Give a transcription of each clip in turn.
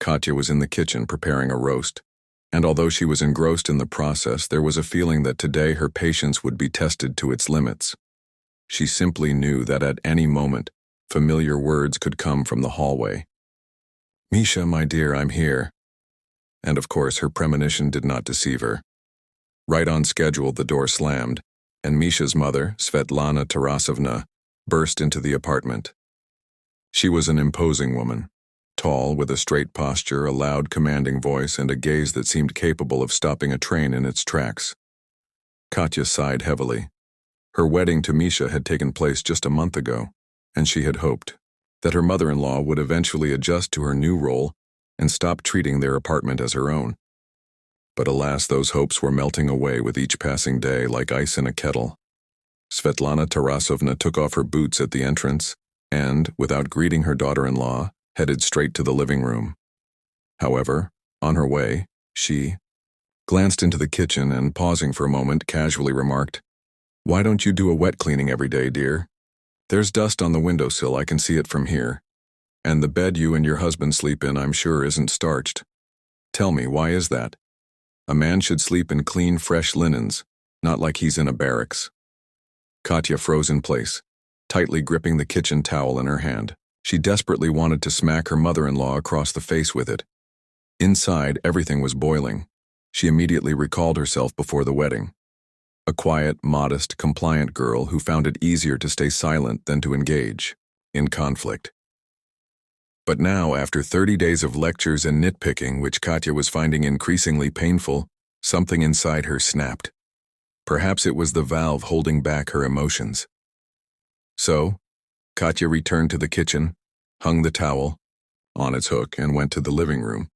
Katya was in the kitchen preparing a roast, and although she was engrossed in the process, there was a feeling that today her patience would be tested to its limits. She simply knew that at any moment, familiar words could come from the hallway. "Misha, my dear, I'm here." And of course, her premonition did not deceive her. Right on schedule, the door slammed, and Misha's mother, Svetlana Tarasovna, burst into the apartment. She was an imposing woman, tall, with a straight posture, a loud, commanding voice, and a gaze that seemed capable of stopping a train in its tracks. Katya sighed heavily. Her wedding to Misha had taken place just a month ago, and she had hoped that her mother-in-law would eventually adjust to her new role and stop treating their apartment as her own. But alas, those hopes were melting away with each passing day like ice in a kettle. Svetlana Tarasovna took off her boots at the entrance and, without greeting her daughter-in-law, headed straight to the living room. However, on her way, she glanced into the kitchen and, pausing for a moment, casually remarked, "Why don't you do a wet cleaning every day, dear? There's dust on the windowsill, I can see it from here. And the bed you and your husband sleep in, I'm sure, isn't starched. Tell me, why is that? A man should sleep in clean, fresh linens, not like he's in a barracks." Katya froze in place, tightly gripping the kitchen towel in her hand. She desperately wanted to smack her mother-in-law across the face with it. Inside, everything was boiling. She immediately recalled herself before the wedding. A quiet, modest, compliant girl who found it easier to stay silent than to engage in conflict. But now, after 30 days of lectures and nitpicking, which Katya was finding increasingly painful, something inside her snapped. Perhaps it was the valve holding back her emotions. So, Katya returned to the kitchen, hung the towel on its hook, and went to the living room.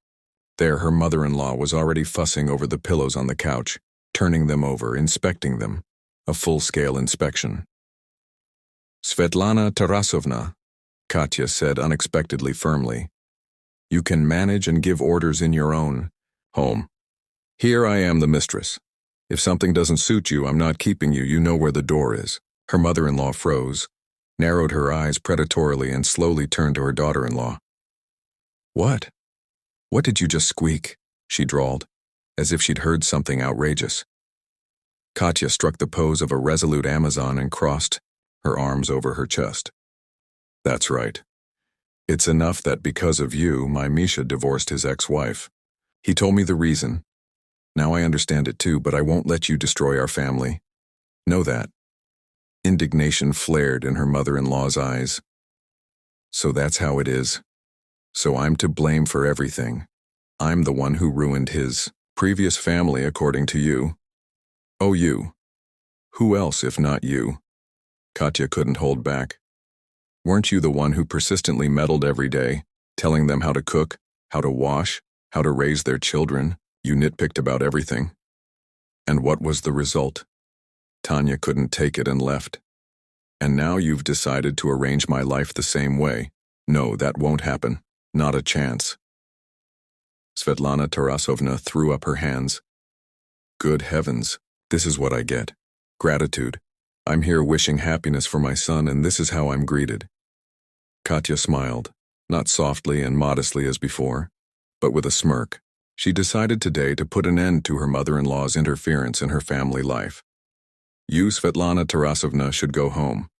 There, her mother-in-law was already fussing over the pillows on the couch, turning them over, inspecting them, a full-scale inspection. "Svetlana Tarasovna," Katya said unexpectedly firmly, "you can manage and give orders in your own home. Here I am the mistress. If something doesn't suit you, I'm not keeping you, you know where the door is." Her mother-in-law froze, narrowed her eyes predatorily, and slowly turned to her daughter-in-law. "What? What did you just squeak?" she drawled, as if she'd heard something outrageous. Katya struck the pose of a resolute Amazon and crossed her arms over her chest. "That's right. It's enough that because of you, my Misha divorced his ex-wife. He told me the reason. Now I understand it too, but I won't let you destroy our family. Know that." Indignation flared in her mother-in-law's eyes. "So that's how it is. So I'm to blame for everything. I'm the one who ruined his previous family, according to you. Oh, you. Who else if not you?" Katya couldn't hold back. "Weren't you the one who persistently meddled every day, telling them how to cook, how to wash, how to raise their children? You nitpicked about everything. And what was the result? Tanya couldn't take it and left. And now you've decided to arrange my life the same way. No, that won't happen. Not a chance." Svetlana Tarasovna threw up her hands. "Good heavens, this is what I get. Gratitude. I'm here wishing happiness for my son, and this is how I'm greeted." Katya smiled, not softly and modestly as before, but with a smirk. She decided today to put an end to her mother-in-law's interference in her family life. "You, Svetlana Tarasovna, should go home.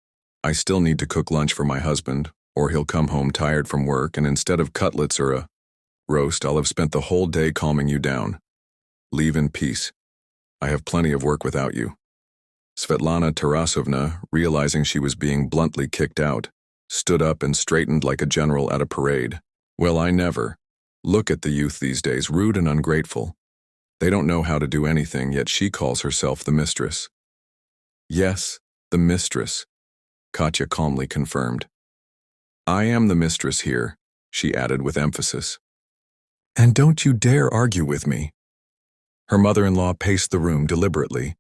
I still need to cook lunch for my husband, or he'll come home tired from work, and instead of cutlets or a roast, I'll have spent the whole day calming you down. Leave in peace. I have plenty of work without you." Svetlana Tarasovna, realizing she was being bluntly kicked out, stood up and straightened like a general at a parade. "Well, I never. Look at the youth these days, rude and ungrateful. They don't know how to do anything, yet she calls herself the mistress." "Yes, the mistress," Katya calmly confirmed. "I am the mistress here," she added with emphasis. "And don't you dare argue with me." Her mother-in-law paced the room deliberately.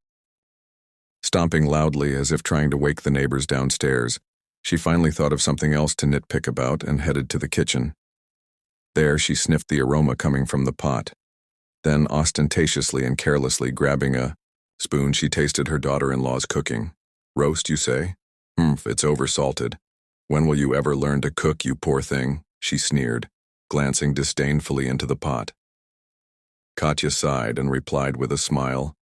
Stomping loudly as if trying to wake the neighbors downstairs, she finally thought of something else to nitpick about and headed to the kitchen. There, she sniffed the aroma coming from the pot. Then, ostentatiously and carelessly grabbing a spoon, she tasted her daughter-in-law's cooking. "Roast, you say? It's oversalted. When will you ever learn to cook, you poor thing?" she sneered. glancing disdainfully into the pot. Katya sighed and replied with a smile,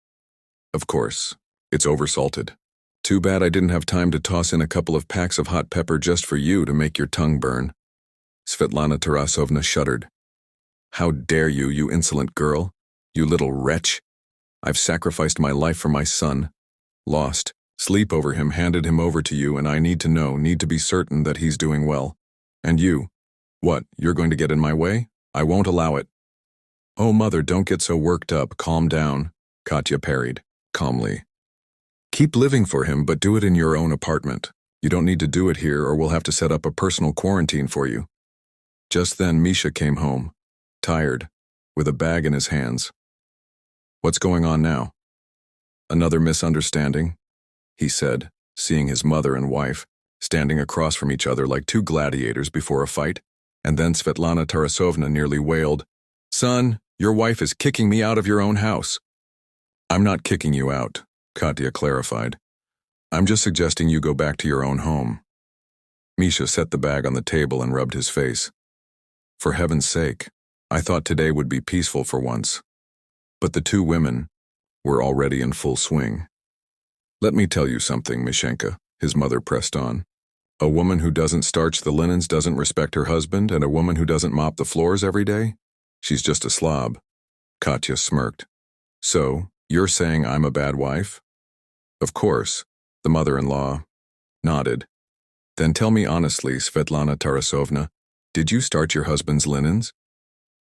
"Of course, it's oversalted. Too bad I didn't have time to toss in a couple of packs of hot pepper just for you to make your tongue burn." Svetlana Tarasovna shuddered. "How dare you, you insolent girl? You little wretch. I've sacrificed my life for my son. Lost, sleep over him, handed him over to you, and I need to be certain that he's doing well. And you? What, you're going to get in my way? I won't allow it." "Oh, mother, don't get so worked up. Calm down," Katya parried, calmly. "Keep living for him, but do it in your own apartment. You don't need to do it here, or we'll have to set up a personal quarantine for you." Just then, Misha came home, tired, with a bag in his hands. "What's going on now?" "Another misunderstanding," he said, seeing his mother and wife standing across from each other like two gladiators before a fight, and then Svetlana Tarasovna nearly wailed, "Son, your wife is kicking me out of your own house." "I'm not kicking you out," Katya clarified. "I'm just suggesting you go back to your own home." Misha set the bag on the table and rubbed his face. "For heaven's sake, I thought today would be peaceful for once." But the two women were already in full swing. "Let me tell you something, Mishenka," his mother pressed on. "A woman who doesn't starch the linens doesn't respect her husband, and a woman who doesn't mop the floors every day? She's just a slob." Katya smirked. "So, you're saying I'm a bad wife?" "Of course," the mother-in-law nodded. "Then tell me honestly, Svetlana Tarasovna, did you starch your husband's linens?"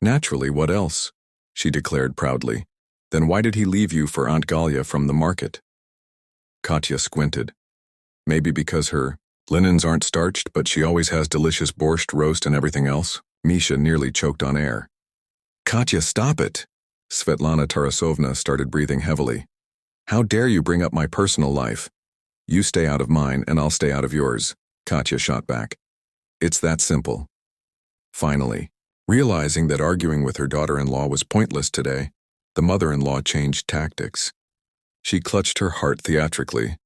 "Naturally, what else?" she declared proudly. "Then why did he leave you for Aunt Galya from the market?" Katya squinted. "Maybe because her linens aren't starched, but she always has delicious borscht, roast, and everything else." Misha nearly choked on air. "Katya, stop it!" Svetlana Tarasovna started breathing heavily. "How dare you bring up my personal life? You stay out of mine, and I'll stay out of yours," Katya shot back. "It's that simple." Finally, realizing that arguing with her daughter-in-law was pointless today, the mother-in-law changed tactics. She clutched her heart theatrically.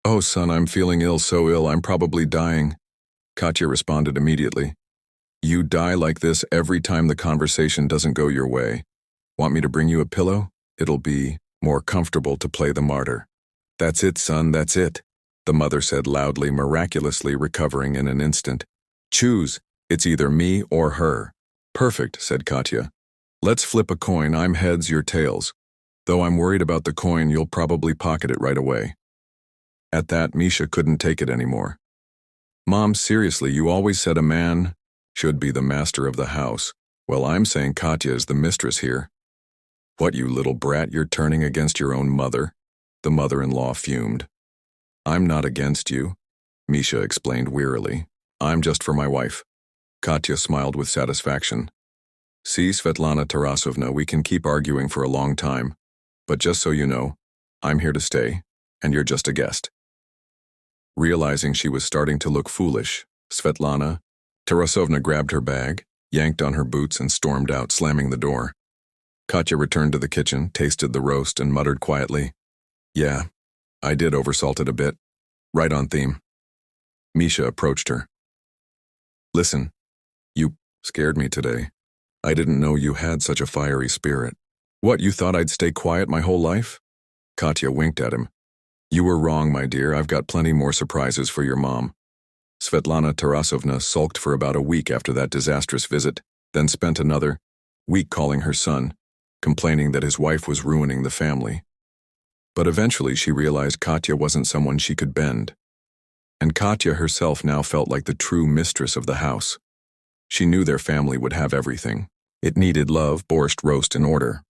"Oh, son, I'm feeling ill, so ill I'm probably dying." Katya responded immediately. "You die like this every time the conversation doesn't go your way. Want me to bring you a pillow? It'll be more comfortable to play the martyr." "That's it, son, that's it," the mother said loudly, miraculously recovering in an instant. "Choose, it's either me or her." "Perfect," said Katya. "Let's flip a coin, I'm heads, you're tails. Though I'm worried about the coin, you'll probably pocket it right away." At that, Misha couldn't take it anymore. "Mom, seriously, you always said a man should be the master of the house. Well, I'm saying Katya is the mistress here." "What, you little brat, you're turning against your own mother?" the mother-in-law fumed. "I'm not against you," Misha explained wearily. "I'm just for my wife." Katya smiled with satisfaction. "See, Svetlana Tarasovna, we can keep arguing for a long time. But just so you know, I'm here to stay, and you're just a guest." Realizing she was starting to look foolish, Svetlana Tarasovna grabbed her bag, yanked on her boots, and stormed out, slamming the door. Katya returned to the kitchen, tasted the roast, and muttered quietly, "Yeah, I did oversalt it a bit. Right on theme." Misha approached her. "Listen, you scared me today. I didn't know you had such a fiery spirit." "What, you thought I'd stay quiet my whole life?" Katya winked at him. "You were wrong, my dear. I've got plenty more surprises for your mom." Svetlana Tarasovna sulked for about a week after that disastrous visit, then spent another week calling her son, complaining that his wife was ruining the family. But eventually she realized Katya wasn't someone she could bend. And Katya herself now felt like the true mistress of the house. She knew their family would have everything. It needed love, borscht, roast, and order.